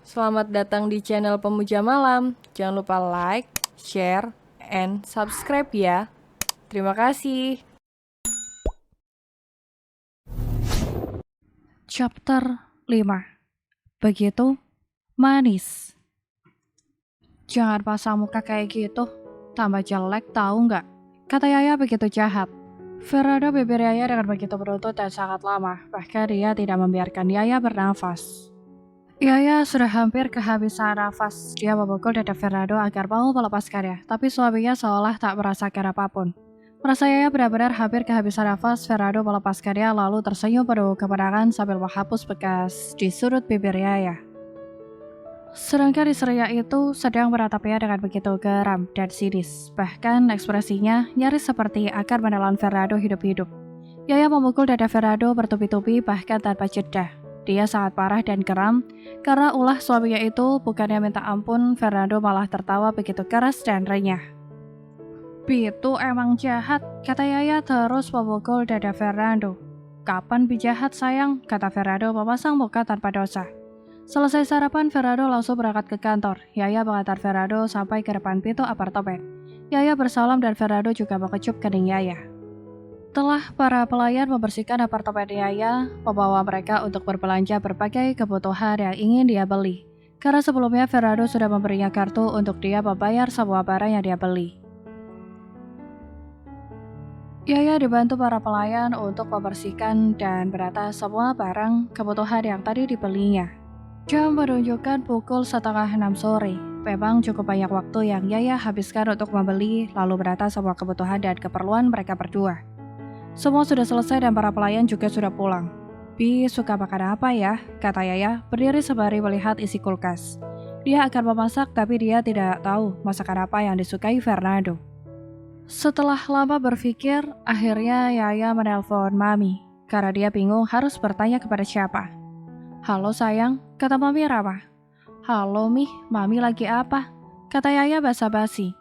Selamat datang di channel Pemuja Malam. Jangan lupa like, share, and subscribe ya. Terima kasih. Chapter 5. Begitu manis. Jangan pasang muka kayak gitu, tambah jelek tahu nggak? Kata Yaya begitu jahat. Ferrado bibir Yaya dengan begitu beruntut dan sangat lama, bahkan dia tidak membiarkan Yaya bernafas. Yaya sudah hampir kehabisan nafas. Dia memukul dada Ferrado agar mau melepaskannya, tapi suaminya seolah tak merasakan apapun. Merasa Yaya benar-benar hampir kehabisan nafas, Ferrado melepaskannya lalu tersenyum penuh kemenangan sambil menghapus bekas di sudut bibir Yaya. Sedangkan istrinya itu sedang meratapinya dengan begitu geram dan sinis. Bahkan ekspresinya nyaris seperti akan menelan Ferrado hidup-hidup. Yaya memukul dada Ferrado bertubi-tubi bahkan tanpa jeda. Dia sangat parah dan geram karena ulah suaminya itu bukannya minta ampun, Ferrado malah tertawa begitu keras dan renyah. Itu emang jahat, kata Yaya terus memukul dada Ferrado. Kapan Bi jahat sayang, kata Ferrado memasang muka tanpa dosa. Selesai sarapan, Ferrado langsung berangkat ke kantor. Yaya mengantar Ferrado sampai ke depan pintu apartemen. Yaya bersalam dan Ferrado juga mengecup kening Yaya. Setelah para pelayan membersihkan apartemen Yaya, membawa mereka untuk berbelanja berbagai kebutuhan yang ingin dia beli. Karena sebelumnya Ferrado sudah memberinya kartu untuk dia membayar semua barang yang dia beli. Yaya dibantu para pelayan untuk membersihkan dan menata semua barang kebutuhan yang tadi dibelinya. Jam menunjukkan pukul 5:30 sore. Memang cukup banyak waktu yang Yaya habiskan untuk membeli lalu menata semua kebutuhan dan keperluan mereka berdua. Semua sudah selesai dan para pelayan juga sudah pulang. Bi suka makan apa ya? Kata Yaya berdiri sembari melihat isi kulkas. Dia akan memasak tapi dia tidak tahu masakan apa yang disukai Fernando. Setelah lama berpikir, akhirnya Yaya menelpon Mami karena dia bingung harus bertanya kepada siapa. Halo sayang, kata Mami ramah. Halo Mih, Mami lagi apa? Kata Yaya basa-basi.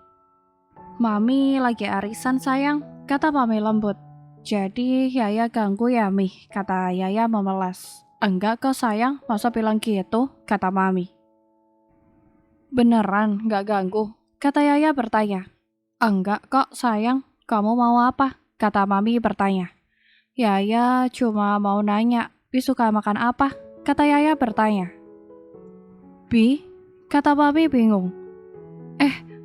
Mami lagi arisan sayang, kata Mami lembut. Jadi Yaya ganggu ya Mih, kata Yaya memelas. Enggak kok sayang, masa bilang gitu, kata Mami. Beneran gak ganggu, kata Yaya bertanya. Enggak kok sayang, kamu mau apa? Kata Mami bertanya. Yaya cuma mau nanya, Bi suka makan apa? Kata Yaya bertanya. Bi? Kata Mami bingung.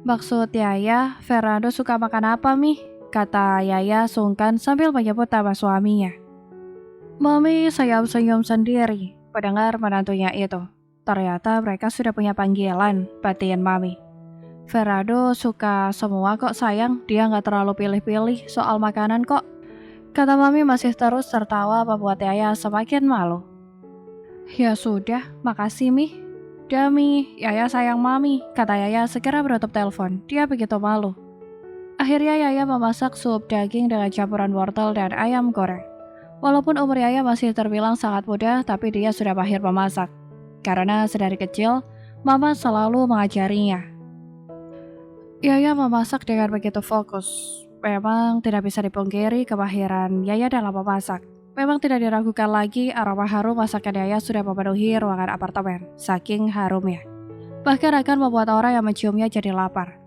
Maksud Yaya, Fernando suka makan apa, Mi? Kata Yaya sungkan sambil menyebut nama suaminya. Mami senyum-senyum sendiri mendengar menantunya itu. Ternyata mereka sudah punya panggilan, batin Mami. Fernando suka semua kok sayang, dia nggak terlalu pilih-pilih soal makanan kok. Kata Mami masih terus tertawa membuat Yaya semakin malu. Ya sudah, makasih Mi. Dami, Yaya sayang Mami, kata Yaya segera menutup telepon. Dia begitu malu. Akhirnya Yaya memasak sup daging dengan campuran wortel dan ayam goreng. Walaupun umur Yaya masih terbilang sangat muda, tapi dia sudah mahir memasak. Karena sedari kecil, Mama selalu mengajarinya. Yaya memasak dengan begitu fokus. Memang tidak bisa dipungkiri kemahiran Yaya dalam memasak. Memang tidak diragukan lagi aroma harum masakan Yaya sudah memenuhi ruangan apartemen, saking harumnya. Bahkan akan membuat orang yang menciumnya jadi lapar.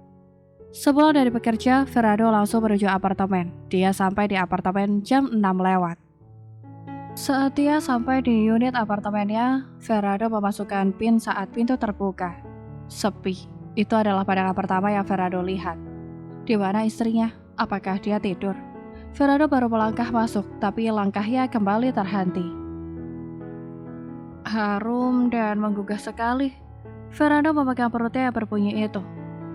Sebelum dari bekerja, Fernando langsung menuju apartemen. Dia sampai di apartemen jam 6 lewat. Saat dia sampai di unit apartemennya, Fernando memasukkan PIN saat pintu terbuka. Sepi. Itu adalah pandangan pertama yang Fernando lihat. Di mana istrinya? Apakah dia tidur? Fernando baru melangkah masuk, tapi langkahnya kembali terhenti. Harum dan menggugah sekali. Fernando memegang perutnya yang berbunyi itu.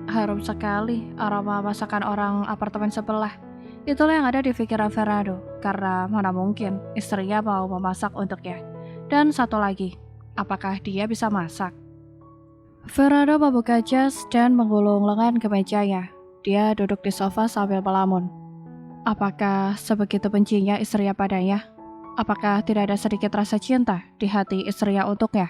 Harum sekali aroma masakan orang apartemen sebelah. Itulah yang ada di pikiran Fernando, karena mana mungkin istrinya mau memasak untuknya. Dan satu lagi, apakah dia bisa masak? Fernando membuka jas dan menggulung lengan ke mejanya. Dia duduk di sofa sambil melamun. Apakah sebegitu bencinya istrinya padanya? Apakah tidak ada sedikit rasa cinta di hati istrinya untuknya?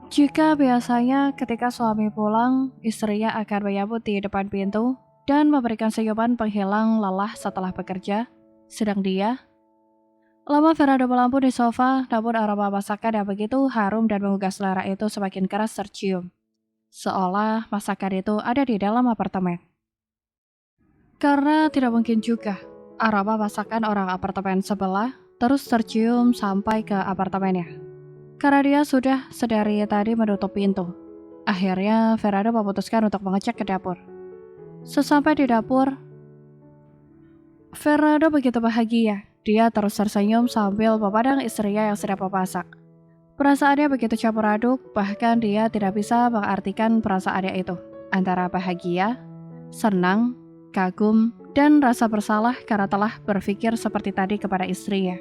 Jika biasanya ketika suami pulang, istrinya akan menyambut di depan pintu dan memberikan senyuman penghilang lelah setelah bekerja, sedang dia Lama Fernando melambung di sofa, namun aroma masakan yang begitu harum dan menggugah selera itu semakin keras tercium. Seolah masakan itu ada di dalam apartemen. Karena tidak mungkin juga, aroma masakan orang apartemen sebelah terus tercium sampai ke apartemennya. Karena dia sudah sedari tadi menutup pintu. Akhirnya Fernando memutuskan untuk mengecek ke dapur. Sesampai di dapur, Fernando begitu bahagia. Dia terus tersenyum sambil memandang istrinya yang sedang memasak. Perasaannya begitu campur aduk, bahkan dia tidak bisa mengartikan perasaannya itu. Antara bahagia, senang, kagum, dan rasa bersalah karena telah berpikir seperti tadi kepada istrinya.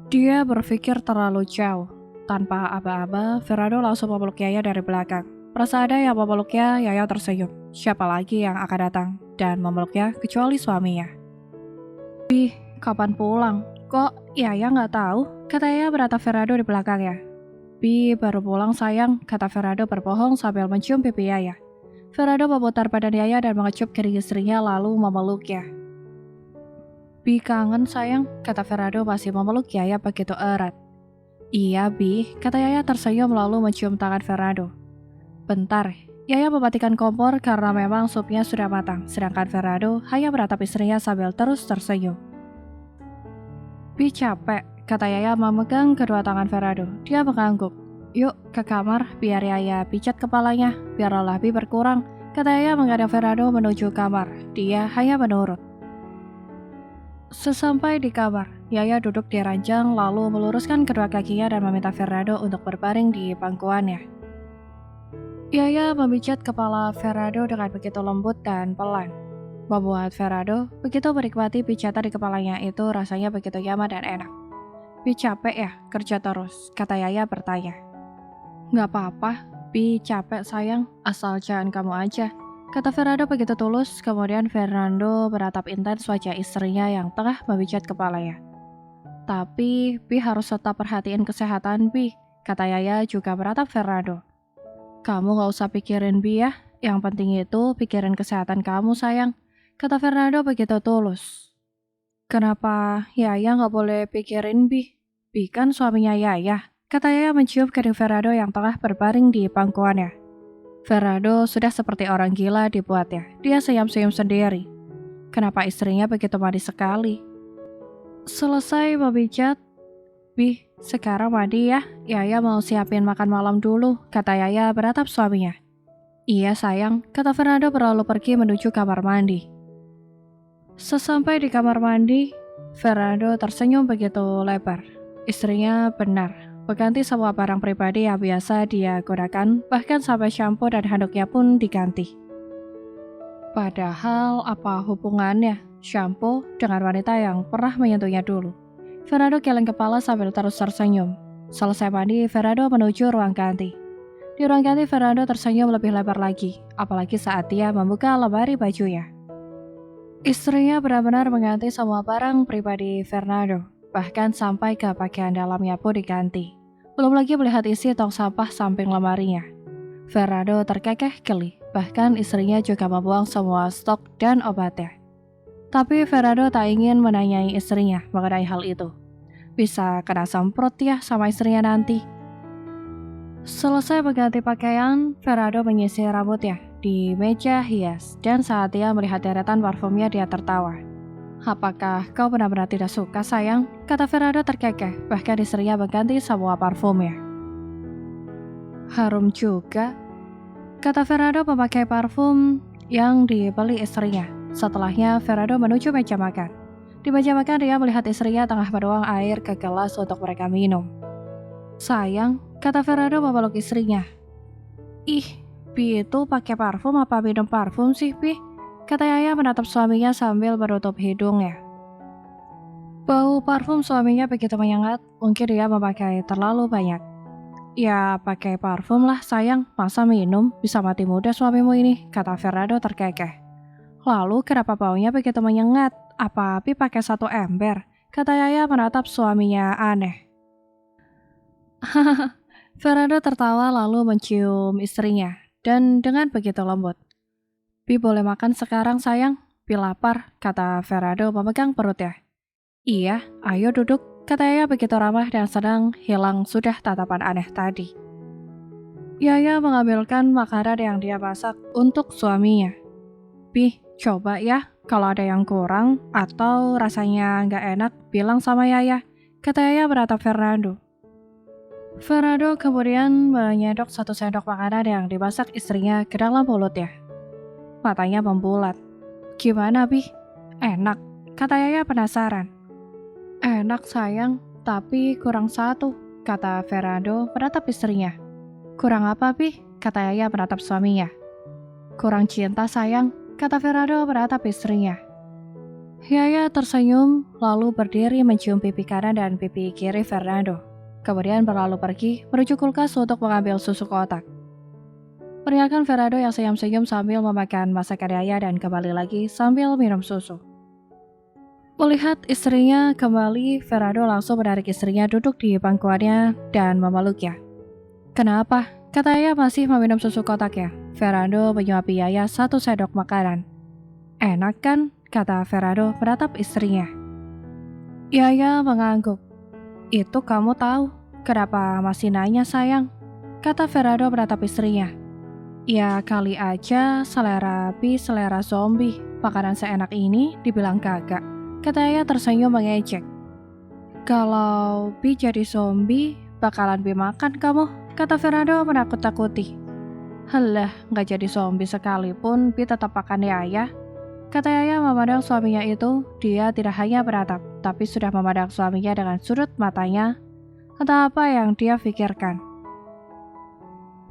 Dia berpikir terlalu jauh. Tanpa aba-aba, Fernando langsung memeluk Yaya dari belakang. Perasaannya yang memeluknya, Yaya tersenyum. Siapa lagi yang akan datang dan memeluknya kecuali suaminya. Kapan pulang? Kok Yaya nggak tahu? Kata Yaya menatap Fernando di belakangnya. Baru pulang sayang, kata Fernando berbohong sambil mencium pipi Yaya. Fernando memutar badan Yaya dan mengecup kering istrinya lalu memeluknya. Kangen sayang, kata Fernando masih memeluk Yaya begitu erat. Iya kata Yaya tersenyum lalu mencium tangan Fernando. Bentar, Yaya mematikan kompor karena memang supnya sudah matang, sedangkan Fernando hanya menatap istrinya sambil terus tersenyum. Capek, kata Yaya memegang kedua tangan Fernando. Dia mengangguk. Yuk ke kamar biar Yaya pijat kepalanya, biar lelah berkurang, kata Yaya menghadap Fernando menuju kamar. Dia hanya menurut. Sesampai di kamar, Yaya duduk di ranjang lalu meluruskan kedua kakinya dan meminta Fernando untuk berbaring di pangkuannya. Yaya memijat kepala Fernando dengan begitu lembut dan pelan. Membuat Fernando begitu menikmati pijatan di kepalanya itu rasanya begitu nyaman dan enak. Capek ya kerja terus, kata Yaya bertanya. Nggak apa-apa, capek sayang, asal jangan kamu aja, kata Fernando begitu tulus. Kemudian Fernando menatap intens wajah istrinya yang tengah memijat kepalanya. Tapi harus tetap perhatiin kesehatan kata Yaya juga menatap Fernando. Kamu gak usah pikirin ya, yang penting itu pikirin kesehatan kamu sayang, kata Fernando begitu tulus. Kenapa Yaya gak boleh pikirin kan suaminya Yaya, kata Yaya mencium kering Fernando yang tengah berbaring di pangkuannya. Fernando sudah seperti orang gila dibuatnya, dia senyum-senyum sendiri. Kenapa istrinya begitu manis sekali? Selesai memijat, sekarang mandi ya, Yaya mau siapin makan malam dulu, kata Yaya beratap suaminya. Iya sayang, kata Fernando berlalu pergi menuju kamar mandi. Sesampai di kamar mandi, Fernando tersenyum begitu lebar. Istrinya benar, mengganti semua barang pribadi yang biasa dia gunakan, bahkan sampai shampoo dan handuknya pun diganti. Padahal apa hubungannya shampoo dengan wanita yang pernah menyentuhnya dulu? Fernando geleng kepala sambil terus tersenyum. Selesai mandi, Fernando menuju ruang ganti. Di ruang ganti, Fernando tersenyum lebih lebar lagi, apalagi saat dia membuka lemari bajunya. Istrinya benar-benar mengganti semua barang pribadi Fernando, bahkan sampai ke pakaian dalamnya pun diganti. Belum lagi melihat isi tong sampah samping lemarinya. Fernando terkekeh geli, bahkan istrinya juga membuang semua stok dan obatnya. Tapi Fernando tak ingin menanyai istrinya mengenai hal itu. Bisa kena semprot ya sama istrinya nanti. Selesai mengganti pakaian, Fernando menyisir rambutnya di meja hias, dan saat dia melihat deretan parfumnya dia tertawa. Apakah kau benar-benar tidak suka sayang? Kata Fernando terkekeh, bahkan istrinya mengganti semua parfumnya. Harum juga, kata Fernando memakai parfum yang dibeli istrinya. Setelahnya, Fernando menuju meja makan. Di meja makan, dia melihat istrinya tengah menuang air ke gelas untuk mereka minum. Sayang, kata Fernando memeluk istrinya. Itu pakai parfum apa minum parfum sih, kata Yaya menatap suaminya sambil menutup hidungnya. Bau parfum suaminya begitu menyengat, mungkin dia memakai terlalu banyak. Ya, pakai parfum lah sayang, masa minum, bisa mati muda suamimu ini, kata Fernando terkekeh. Lalu kenapa baunya begitu menyengat? Apa pakai 1 ember? Kata Yaya menatap suaminya aneh. Fernando tertawa lalu mencium istrinya, dan dengan begitu lembut. Boleh makan sekarang sayang? Lapar, kata Fernando memegang perutnya. Iya, ayo duduk, kata Yaya begitu ramah dan sedang hilang sudah tatapan aneh tadi. Yaya mengambilkan makanan yang dia masak untuk suaminya. Pi, coba ya, kalau ada yang kurang atau rasanya nggak enak, bilang sama Yaya, kata Yaya beratap Fernando. Fernando kemudian menyedok satu sendok makanan yang dimasak istrinya ke dalam mulutnya. Matanya membulat. Gimana, Pi? Enak, kata Yaya penasaran. Enak sayang, tapi kurang satu, kata Fernando menatap istrinya. Kurang apa, Pi? Kata Yaya menatap suaminya. Kurang cinta sayang, kata Fernando menatap istrinya. Yaya tersenyum, lalu berdiri mencium pipi kanan dan pipi kiri Fernando. Kemudian berlalu pergi menuju kulkas untuk mengambil susu kotak. Perlihatkan Fernando yang senyum-senyum sambil memakan masakan Yaya dan kembali lagi sambil minum susu. Melihat istrinya kembali, Fernando langsung menarik istrinya duduk di pangkuannya dan memeluknya. Kenapa? Kata Yaya masih meminum susu kotaknya. Fernando menyuapi Yaya satu sendok makanan. Enak kan? Kata Fernando menatap istrinya. Yaya mengangguk. Itu kamu tahu. Kenapa masih nanya sayang? Kata Fernando menatap istrinya. Ya kali aja selera Pi selera zombie. Makanan seenak ini dibilang kagak. Kata Yaya tersenyum mengejek. Kalau Pi jadi zombie, bakalan Pi makan kamu, kata Fernando menakut-takuti. Halah, gak jadi zombie sekalipun, Pi tetap makan Yaya. Kata Yaya memandang suaminya itu, dia tidak hanya beratap, tapi sudah memandang suaminya dengan sudut matanya. Entah apa yang dia pikirkan.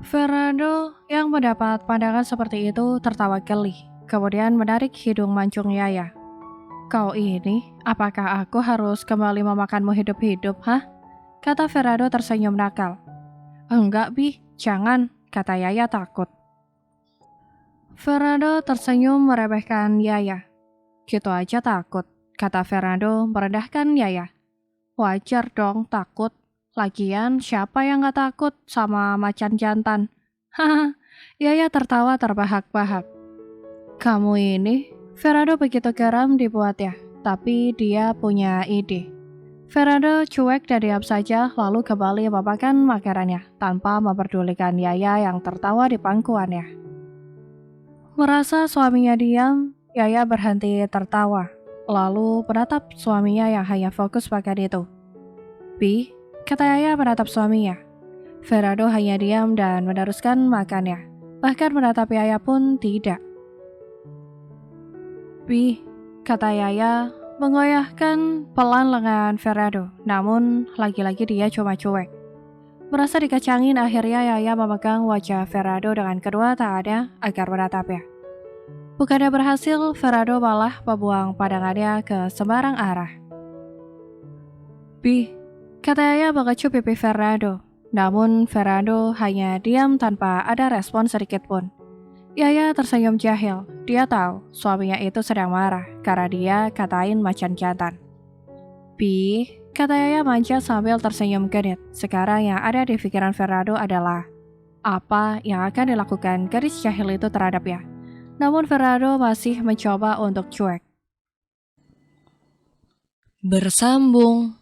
Fernando yang mendapat pandangan seperti itu tertawa geli, kemudian menarik hidung mancung Yaya. Kau ini, apakah aku harus kembali memakanmu hidup-hidup, hah? Kata Fernando tersenyum nakal. Enggak, Bi, jangan, kata Yaya takut. Fernando tersenyum meremehkan Yaya. Gitu aja takut, kata Fernando merendahkan Yaya. Wajar dong takut. Lagian siapa yang gak takut sama macan jantan? Haha, Yaya tertawa terbahak-bahak. Kamu ini... Fernando begitu geram dibuatnya, tapi dia punya ide. Fernando cuek dan diam saja lalu kembali memakan makanannya tanpa memperdulikan Yaya yang tertawa di pangkuannya. Merasa suaminya diam, Yaya berhenti tertawa, lalu menatap suaminya yang hanya fokus makan itu. Bi, kata Yaya menatap suaminya. Fernando hanya diam dan meneruskan makannya, bahkan menatap Yaya pun tidak. Bi, kata Yaya, mengoyahkan pelan lengan Fernando, namun lagi-lagi dia cuma cuek. Merasa dikacangin, akhirnya Yaya memegang wajah Fernando dengan kedua tangannya agar menatapnya. Bukannya berhasil, Fernando malah membuang pandangannya ke sembarang arah. Bi, kata Yaya mengecup pipi Fernando, namun Fernando hanya diam tanpa ada respon sedikit pun. Yaya tersenyum jahil. Dia tahu suaminya itu sedang marah karena dia katain macan jantan. Bi, kata Yaya manja sambil tersenyum genit. Sekarang yang ada di pikiran Fernando adalah apa yang akan dilakukan gadis jahil itu terhadapnya. Namun Fernando masih mencoba untuk cuek. Bersambung.